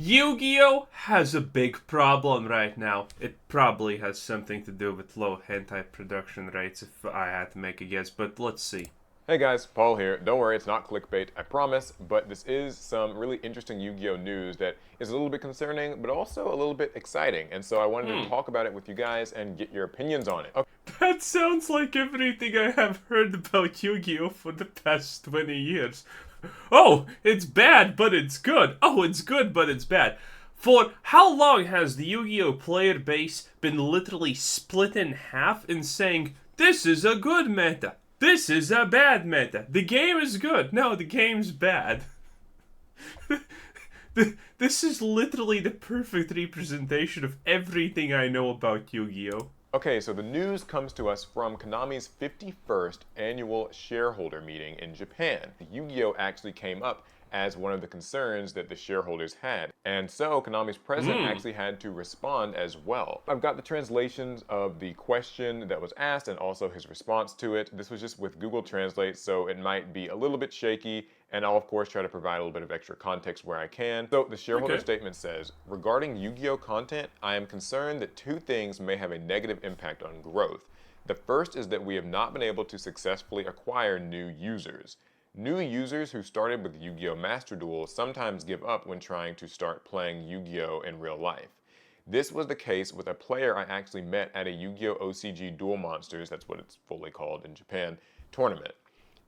Yu-Gi-Oh! Has a big problem right now. It probably has something to do with low hentai production rates, if I had to make a guess, but let's see. Hey guys, Paul here. Don't worry, it's not clickbait, I promise, but this is some really interesting Yu-Gi-Oh news that is a little bit concerning, but also a little bit exciting. And so I wanted to talk about it with you guys and get your opinions on it. Okay. That sounds like everything I have heard about Yu-Gi-Oh! For the past 20 years. Oh, it's bad, but it's good. Oh, it's good, but it's bad. For how long has the Yu-Gi-Oh! Player base been literally split in half in saying, this is a good meta, this is a bad meta, the game is good, no, the game's bad. This is literally the perfect representation of everything I know about Yu-Gi-Oh! Okay, so the news comes to us from Konami's 51st annual shareholder meeting in Japan. Yu-Gi-Oh! Actually came up as one of the concerns that the shareholders had. And so Konami's president actually had to respond as well. I've got the translations of the question that was asked and also his response to it. This was just with Google Translate, so it might be a little bit shaky, and I'll of course try to provide a little bit of extra context where I can. So the shareholder statement says, regarding Yu-Gi-Oh! Content, I am concerned that two things may have a negative impact on growth. The first is that we have not been able to successfully acquire new users. New users who started with Yu-Gi-Oh! Master Duel sometimes give up when trying to start playing Yu-Gi-Oh! In real life. This was the case with a player I actually met at a Yu-Gi-Oh! OCG Duel Monsters, that's what it's fully called in Japan, tournament.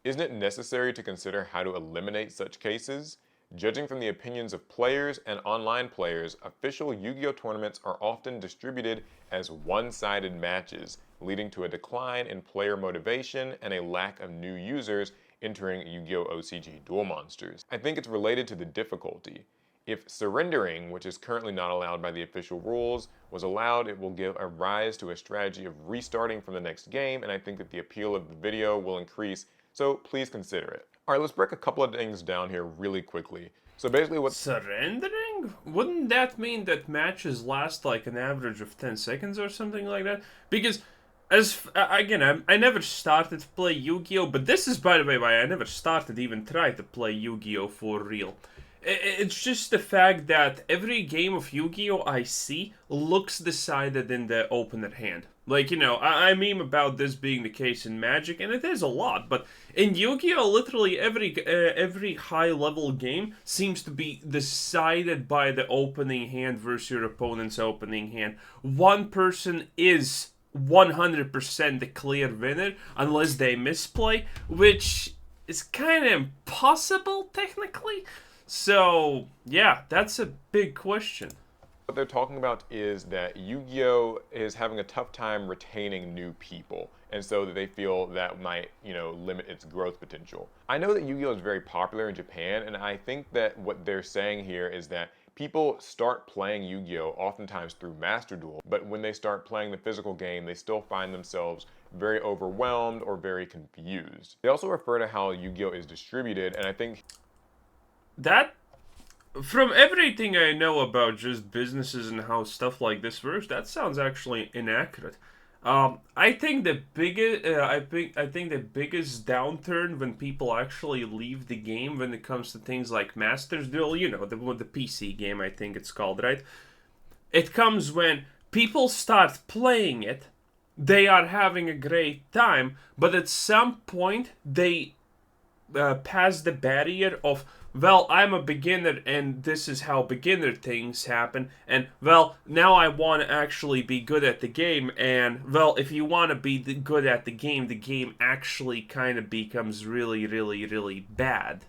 Isn't it necessary to consider how to eliminate such cases? Judging from the opinions of players and online players, official Yu-Gi-Oh! Tournaments are often distributed as one-sided matches, leading to a decline in player motivation and a lack of new users entering Yu-Gi-Oh! OCG Duel Monsters. I think it's related to the difficulty. If surrendering, which is currently not allowed by the official rules, was allowed, it will give a rise to a strategy of restarting from the next game, and I think that the appeal of the video will increase, so please consider it. Alright, let's break a couple of things down here really quickly. So basically what... Surrendering? Wouldn't that mean that matches last like an average of 10 seconds or something like that? Because again, I never started to play Yu-Gi-Oh! But this is, by the way, why I never started even try to play Yu-Gi-Oh! For real. It's just the fact that every game of Yu-Gi-Oh! I see looks decided in the opener hand. Like, you know, I meme about this being the case in Magic, and it is a lot, but in Yu-Gi-Oh! Literally every high-level game seems to be decided by the opening hand versus your opponent's opening hand. One person is 100% the clear winner unless they misplay, which is kind of impossible technically. So, yeah, that's a big question. What they're talking about is that Yu-Gi-Oh! Is having a tough time retaining new people, and so that they feel that might, limit its growth potential. I know that Yu-Gi-Oh! Is very popular in Japan, and I think that what they're saying here is that people start playing Yu-Gi-Oh! Oftentimes through Master Duel, but when they start playing the physical game, they still find themselves very overwhelmed or very confused. They also refer to how Yu-Gi-Oh! Is distributed, and I think that, from everything I know about just businesses and how stuff like this works, that sounds actually inaccurate. I think the biggest, I think the biggest downturn when people actually leave the game when it comes to things like Masters Duel, the PC game, I think it's called, right? It comes when people start playing it, they are having a great time, but at some point they past the barrier of, well, I'm a beginner and this is how beginner things happen, and well, now I want to actually be good at the game, and well, if you want to be good at the game actually kind of becomes really, really, really bad.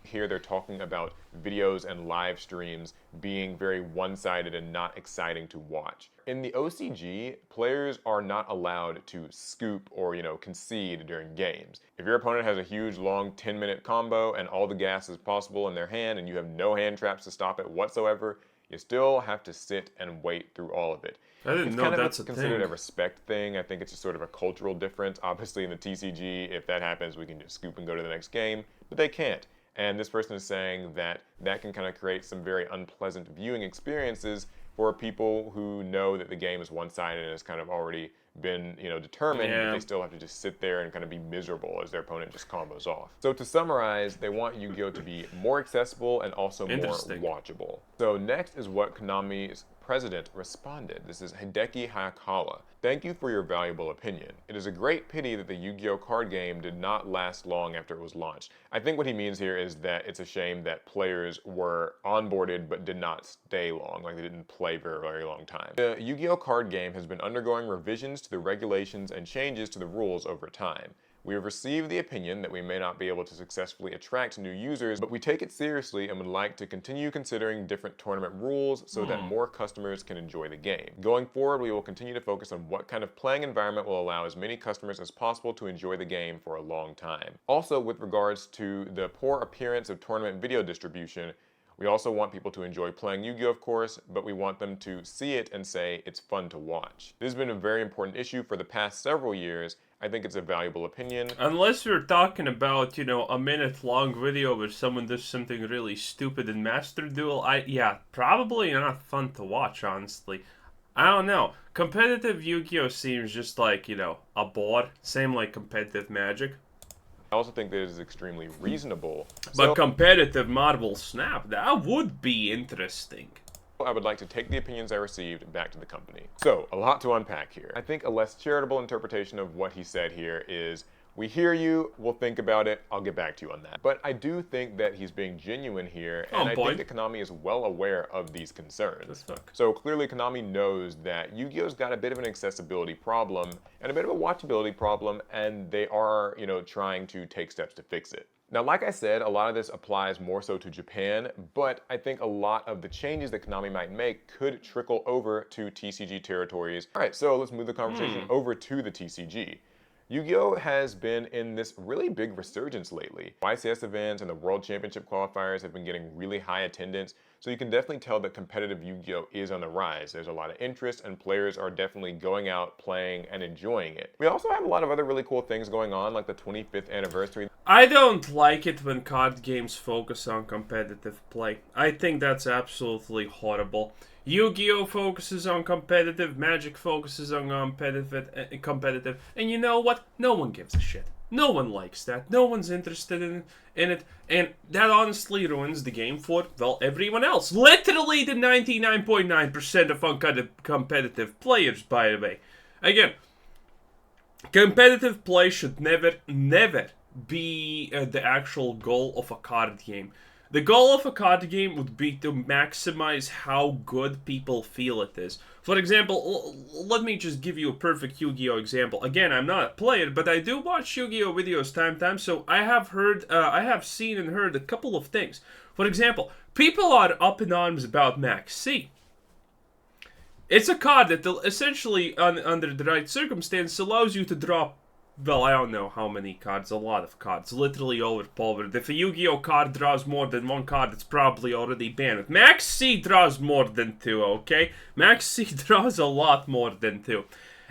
here they're talking about videos and live streams being very one-sided and not exciting to watch. In the OCG, players are not allowed to scoop or, concede during games. If your opponent has a huge, long 10-minute combo and all the gas is possible in their hand and you have no hand traps to stop it whatsoever, you still have to sit and wait through all of it. I didn't It's know kind of that's a considered thing. a respect thing. I think it's just sort of a cultural difference. Obviously, in the TCG, if that happens, we can just scoop and go to the next game, but they can't. And this person is saying that that can kind of create some very unpleasant viewing experiences for people who know that the game is one-sided and has kind of already been, determined, but they still have to just sit there and kind of be miserable as their opponent just combos off. So to summarize, they want Yu-Gi-Oh! To be more accessible and also more watchable. So next is what Konami's president responded. This is Hideki Hayakawa. Thank you for your valuable opinion. It is a great pity that the Yu-Gi-Oh! Card game did not last long after it was launched. I think what he means here is that it's a shame that players were onboarded but did not stay long, like they didn't play for a very long time. The Yu-Gi-Oh! Card game has been undergoing revisions to the regulations and changes to the rules over time. We have received the opinion that we may not be able to successfully attract new users, but we take it seriously and would like to continue considering different tournament rules so that more customers can enjoy the game. Going forward, we will continue to focus on what kind of playing environment will allow as many customers as possible to enjoy the game for a long time. Also, with regards to the poor appearance of tournament video distribution, we also want people to enjoy playing Yu-Gi-Oh! Of course, but we want them to see it and say it's fun to watch. This has been a very important issue for the past several years. I think it's a valuable opinion. Unless we're talking about, a minute-long video where someone does something really stupid in Master Duel, probably not fun to watch, honestly. I don't know. Competitive Yu-Gi-Oh! Seems just like, a bore. Same like competitive Magic. I also think that it is extremely reasonable. But competitive Marvel Snap, that would be interesting. I would like to take the opinions I received back to the company. So, a lot to unpack here. I think a less charitable interpretation of what he said here is, we hear you, we'll think about it, I'll get back to you on that. But I do think that he's being genuine here, and I think that Konami is well aware of these concerns. So clearly Konami knows that Yu-Gi-Oh's got a bit of an accessibility problem, and a bit of a watchability problem, and they are, trying to take steps to fix it. Now, like I said, a lot of this applies more so to Japan, but I think a lot of the changes that Konami might make could trickle over to TCG territories. All right, so let's move the conversation over to the TCG. Yu-Gi-Oh! Has been in this really big resurgence lately. YCS events and the World Championship qualifiers have been getting really high attendance, so you can definitely tell that competitive Yu-Gi-Oh! Is on the rise. There's a lot of interest and players are definitely going out, playing, and enjoying it. We also have a lot of other really cool things going on, like the 25th anniversary. I don't like it when card games focus on competitive play. I think that's absolutely horrible. Yu-Gi-Oh! Focuses on competitive, Magic focuses on competitive, and you know what? No one gives a shit. No one likes that. No one's interested in it, and that honestly ruins the game for, well, everyone else. Literally the 99.9% of uncompetitive players, by the way. Again, competitive play should never be the actual goal of a card game. The goal of a card game would be to maximize how good people feel it is. For example, let me just give you a perfect Yu-Gi-Oh! Example. Again, I'm not a player, but I do watch Yu-Gi-Oh! Videos time to time, so I have seen and heard a couple of things. For example, people are up in arms about Max C. It's a card that essentially, under the right circumstance, allows you to draw, well, I don't know how many cards, a lot of cards, literally overpowered. If a Yu-Gi-Oh! Card draws more than one card, it's probably already banned. Max C draws more than two, okay? Max C draws a lot more than two.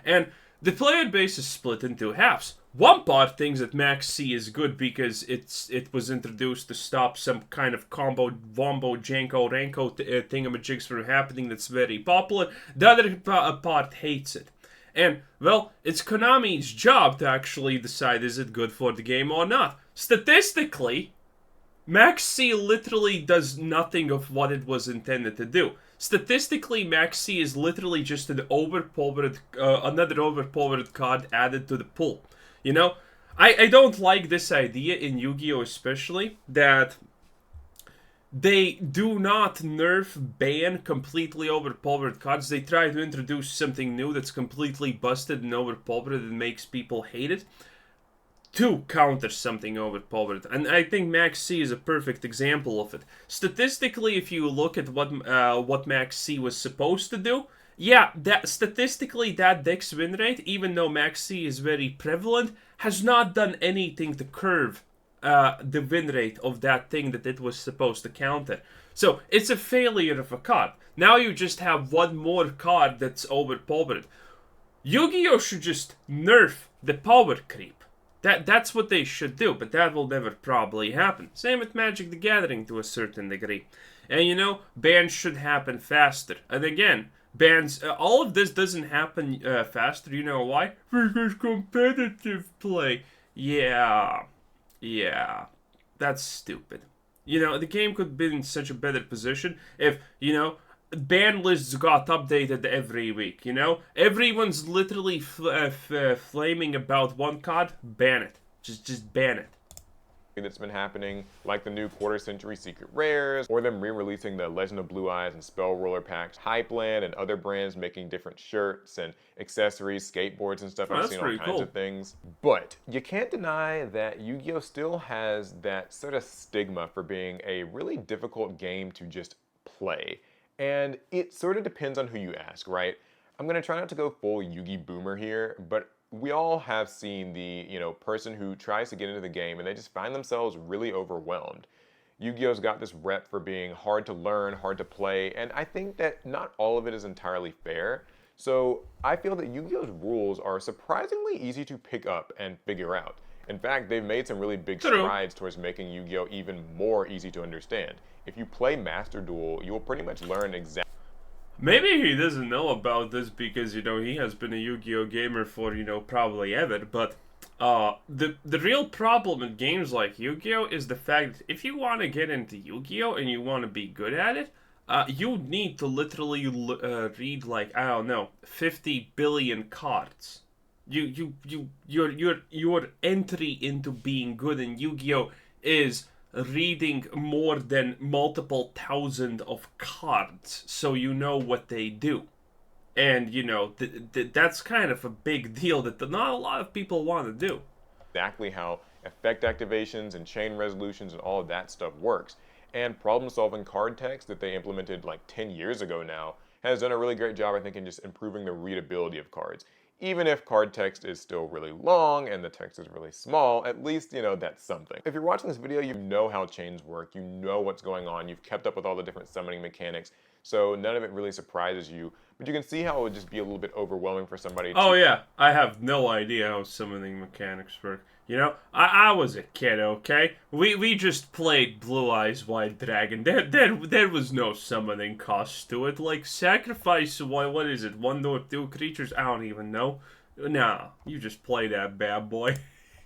And the player base is split into halves. One part thinks that Max C is good because it was introduced to stop some kind of combo, wombo, janko, ranko thingamajigs from happening that's very popular. The other part hates it. And, well, it's Konami's job to actually decide is it good for the game or not. Statistically, Max C literally does nothing of what it was intended to do. Statistically, Max C is literally just an another overpowered card added to the pool. I don't like this idea in Yu-Gi-Oh! Especially, that they do not ban completely overpowered cards. They try to introduce something new that's completely busted and overpowered and makes people hate it to counter something overpowered. And I think Max C is a perfect example of it. Statistically, if you look at what Max C was supposed to do, statistically that deck's win rate, even though Max C is very prevalent, has not done anything to curve the win rate of that thing that it was supposed to counter. So, it's a failure of a card. Now you just have one more card that's overpowered. Yu-Gi-Oh! Should just nerf the power creep. That's what they should do, but that will never probably happen. Same with Magic the Gathering to a certain degree. And bans should happen faster. And again, Bans. All of this doesn't happen faster. You know why? Because competitive play. Yeah, yeah, that's stupid. You know, the game could be in such a better position if, ban lists got updated every week, Everyone's literally flaming about one card, ban it. Just ban it. That's been happening, like the new quarter century secret rares, or them re-releasing the Legend of Blue Eyes and Spell Roller packs, Hypeland and other brands making different shirts and accessories, skateboards and stuff. Oh, I've that's seen all pretty kinds cool. of things. But you can't deny that Yu-Gi-Oh! Still has that sort of stigma for being a really difficult game to just play. And it sort of depends on who you ask, right? I'm gonna try not to go full Yugi boomer here, but we all have seen the, person who tries to get into the game and they just find themselves really overwhelmed. Yu-Gi-Oh's got this rep for being hard to learn, hard to play, and I think that not all of it is entirely fair. So I feel that Yu-Gi-Oh's rules are surprisingly easy to pick up and figure out. In fact, they've made some really big True. strides towards making Yu-Gi-Oh even more easy to understand. If you play Master Duel, you will pretty much learn exactly. Maybe he doesn't know about this because, he has been a Yu-Gi-Oh gamer for, probably ever, but the real problem in games like Yu-Gi-Oh is the fact that if you want to get into Yu-Gi-Oh and you want to be good at it, you need to literally read like, I don't know, 50 billion cards. Your entry into being good in Yu-Gi-Oh is reading more than multiple thousand of cards so you know what they do. And, that's kind of a big deal that not a lot of people want to do. Exactly how effect activations and chain resolutions and all of that stuff works. And problem solving card text that they implemented like 10 years ago now has done a really great job, I think, in just improving the readability of cards. Even if card text is still really long and the text is really small, at least, that's something. If you're watching this video, you know how chains work, you know what's going on, you've kept up with all the different summoning mechanics, so none of it really surprises you. But you can see how it would just be a little bit overwhelming for somebody Oh yeah, I have no idea how summoning mechanics work. I was a kid, okay? We just played Blue Eyes White Dragon. There was no summoning cost to it. Like, sacrifice, what is it, 1 or 2 creatures? I don't even know. Nah, you just play that bad boy.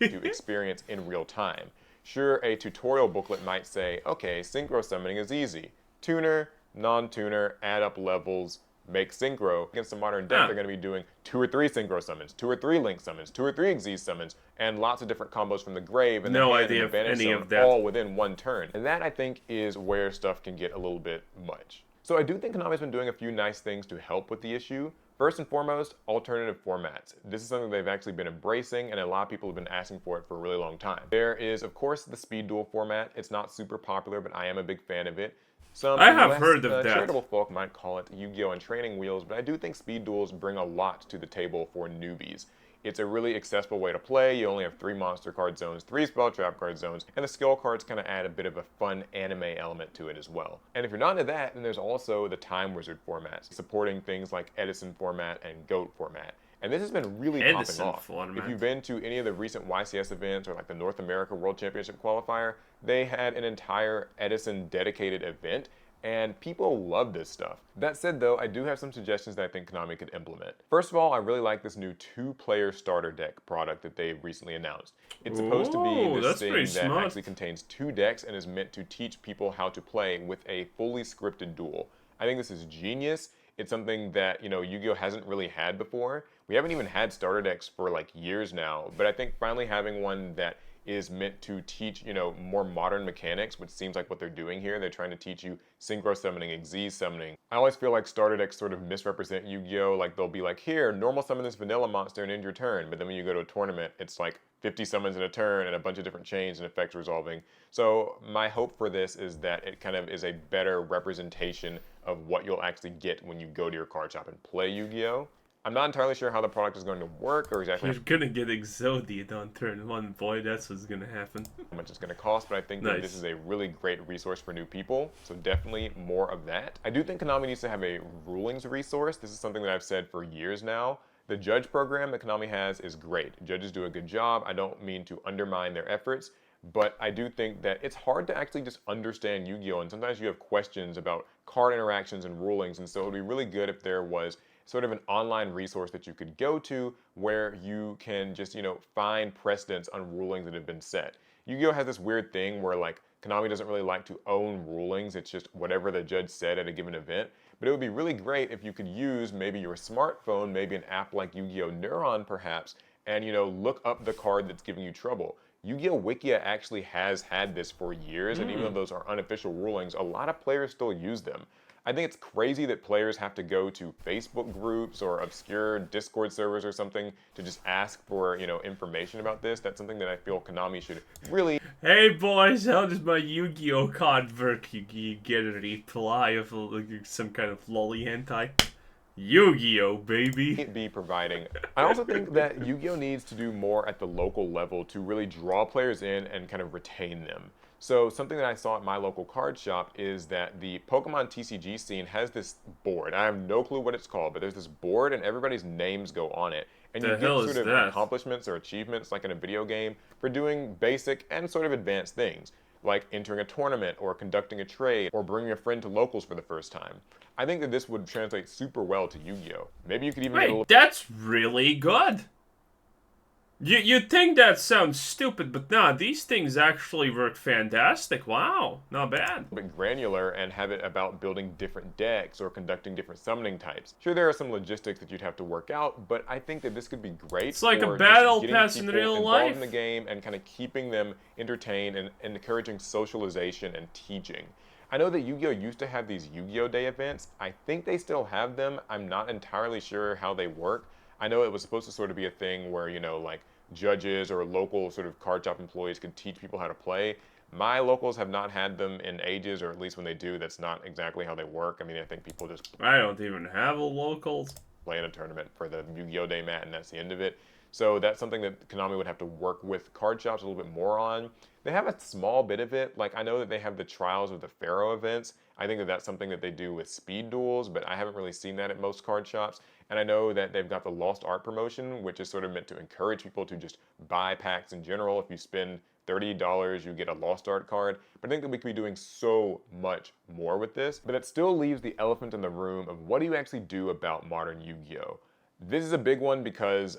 to experience in real time. Sure, a tutorial booklet might say, okay, synchro summoning is easy. Tuner, non-tuner, add up levels, make synchro. Against a modern deck, they're going to be doing 2 or 3 synchro summons, 2 or 3 link summons, 2 or 3 Xyz summons, and lots of different combos from the grave and the hand idea and the of any summon, of that. all within one turn. And that, I think, is where stuff can get a little bit much. So I do think Konami's been doing a few nice things to help with the issue. First and foremost, alternative formats. This is something they've actually been embracing, and a lot of people have been asking for it for a really long time. There is, of course, the Speed Duel format. It's not super popular, but I am a big fan of it. Some I have less, heard of that. charitable folk might call it Yu-Gi-Oh! And training wheels, but I do think speed duels bring a lot to the table for newbies. It's a really accessible way to play. You only have 3 monster card zones, 3 spell trap card zones, and the skill cards kind of add a bit of a fun anime element to it as well. And if you're not into that, then there's also the Time Wizard formats, supporting things like Edison format and GOAT format. And this has been really Edison popping off. format. If you've been to any of the recent YCS events or like the North America World Championship qualifier, they had an entire Edison dedicated event, and people love this stuff. That said though, I do have some suggestions that I think Konami could implement. First of all, I really like this new 2-player starter deck product that they recently announced. It's supposed to be this thing that actually contains 2 decks and is meant to teach people how to play with a fully scripted duel. I think this is genius. It's something that, Yu-Gi-Oh! Hasn't really had before. We haven't even had starter decks for like years now, but I think finally having one that is meant to teach, more modern mechanics, which seems like what they're doing here. They're trying to teach you synchro summoning, Xyz summoning. I always feel like starter decks sort of misrepresent Yu-Gi-Oh! Like they'll be like, here, normal summon this vanilla monster and end your turn. But then when you go to a tournament, it's like 50 summons in a turn and a bunch of different chains and effects resolving. So my hope for this is that it kind of is a better representation of what you'll actually get when you go to your card shop and play Yu-Gi-Oh! I'm not entirely sure how the product is going to work or exactly You're gonna get Exodied on turn 1, boy. That's what's gonna happen. how much it's going to cost, but I think that this is a really great resource for new people, so definitely more of that. I do think Konami needs to have a rulings resource. This is something that I've said for years now. The judge program that Konami has is great. Judges do a good job. I don't mean to undermine their efforts, but I do think that it's hard to actually just understand Yu-Gi-Oh! And sometimes you have questions about card interactions and rulings, and so it would be really good if there was sort of an online resource that you could go to where you can just, find precedents on rulings that have been set. Yu-Gi-Oh! Has this weird thing where like Konami doesn't really like to own rulings, it's just whatever the judge said at a given event. But it would be really great if you could use maybe your smartphone, maybe an app like Yu-Gi-Oh! Neuron perhaps, and look up the card that's giving you trouble. Yu-Gi-Oh! Wikia actually has had this for years, and even though those are unofficial rulings, a lot of players still use them. I think it's crazy that players have to go to Facebook groups or obscure Discord servers or something to just ask for, information about this. That's something that I feel Konami should really... Hey boys, how does my Yu-Gi-Oh card work? You get a reply of some kind of lolly hentai. Yu-Gi-Oh, baby. Be providing. I also think that Yu-Gi-Oh needs to do more at the local level to really draw players in and kind of retain them. So something that I saw at my local card shop is that the Pokemon TCG scene has this board. I have no clue what it's called, but there's this board and everybody's names go on it. And you get sort of accomplishments or achievements like in a video game for doing basic and sort of advanced things, like entering a tournament or conducting a trade or bringing a friend to locals for the first time. I think that this would translate super well to Yu-Gi-Oh! Maybe you could even get a little... That's really good! You'd think that sounds stupid, but nah, these things actually work fantastic. Wow, not bad. A bit granular and have it about building different decks or conducting different summoning types. Sure, there are some logistics that you'd have to work out, but I think that this could be great. It's like a battle pass in real life. In the game and kind of keeping them entertained and encouraging socialization and teaching. I know that Yu-Gi-Oh! Used to have these Yu-Gi-Oh! Day events. I think they still have them. I'm not entirely sure how they work. I know it was supposed to sort of be a thing where, like judges or local sort of card shop employees could teach people how to play. My locals have not had them in ages, or at least when they do, that's not exactly how they work. I mean, I think people just... I don't even have a locals. ...play in a tournament for the Yu-Gi-Oh! Day mat, and that's the end of it. So that's something that Konami would have to work with card shops a little bit more on. They have a small bit of it. Like, I know that they have the Trials of the Pharaoh events. I think that that's something that they do with speed duels, but I haven't really seen that at most card shops. And I know that they've got the Lost Art promotion, which is sort of meant to encourage people to just buy packs in general. If you spend $30, you get a Lost Art card. But I think that we could be doing so much more with this. But it still leaves the elephant in the room of what do you actually do about modern Yu-Gi-Oh! This is a big one because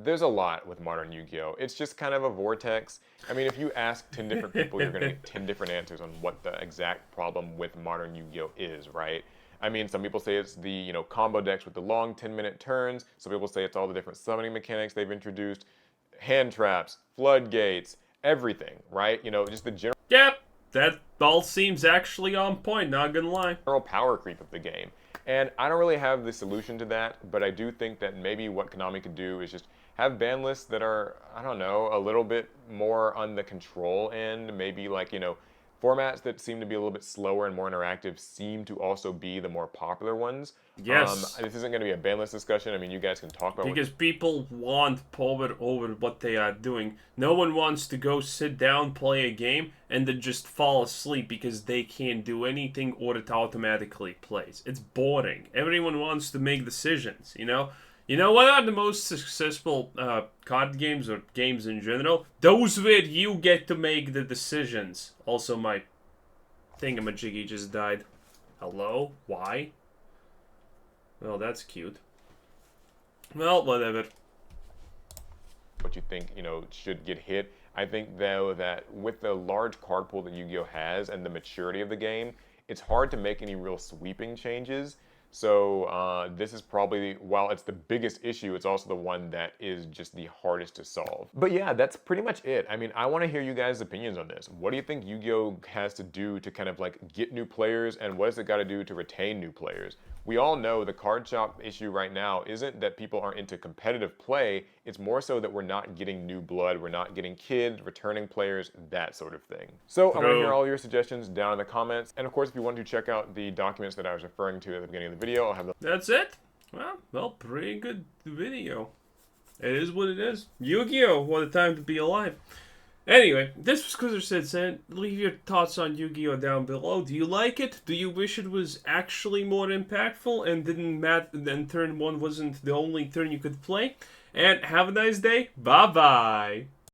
there's a lot with modern Yu-Gi-Oh! It's just kind of a vortex. I mean, if you ask 10 different people, you're going to get 10 different answers on what the exact problem with modern Yu-Gi-Oh! Is, right? I mean, some people say it's the, combo decks with the long 10-minute turns. Some people say it's all the different summoning mechanics they've introduced, hand traps, floodgates, everything, right? Just the general... Yep, that all seems actually on point, not gonna lie. ...general power creep of the game. And I don't really have the solution to that, but I do think that maybe what Konami could do is just have ban lists that are, I don't know, a little bit more on the control end. Maybe like, formats that seem to be a little bit slower and more interactive seem to also be the more popular ones. Yes. This isn't going to be a ban list discussion. I mean, you guys can talk about because people want power over what they are doing. No one wants to go sit down, play a game, and then just fall asleep because they can't do anything or it automatically plays. It's boring. Everyone wants to make decisions, You know what are the most successful card games or games in general? Those where you get to make the decisions. Also, my thingamajiggy just died. Hello? Why? Well, that's cute. Well, whatever. What you think, should get hit. I think, though, that with the large card pool that Yu-Gi-Oh! Has and the maturity of the game, it's hard to make any real sweeping changes. So this is probably, while it's the biggest issue, it's also the one that is just the hardest to solve. But yeah, that's pretty much it. I mean, I want to hear you guys' opinions on this. What do you think Yu-Gi-Oh! Has to do to kind of like get new players, and what has it got to do to retain new players? We all know the card shop issue right now isn't that people aren't into competitive play, it's more so that we're not getting new blood, we're not getting kids, returning players, that sort of thing. So I want to hear all your suggestions down in the comments, and of course if you want to check out the documents that I was referring to at the beginning of the video, I'll have them. That's it? Well, pretty good video. It is what it is. Yu-Gi-Oh! What a time to be alive. Anyway, this was Quizzer Said Sent. Leave your thoughts on Yu-Gi-Oh! Down below. Do you like it? Do you wish it was actually more impactful and then turn 1 wasn't the only turn you could play? And have a nice day. Bye-bye.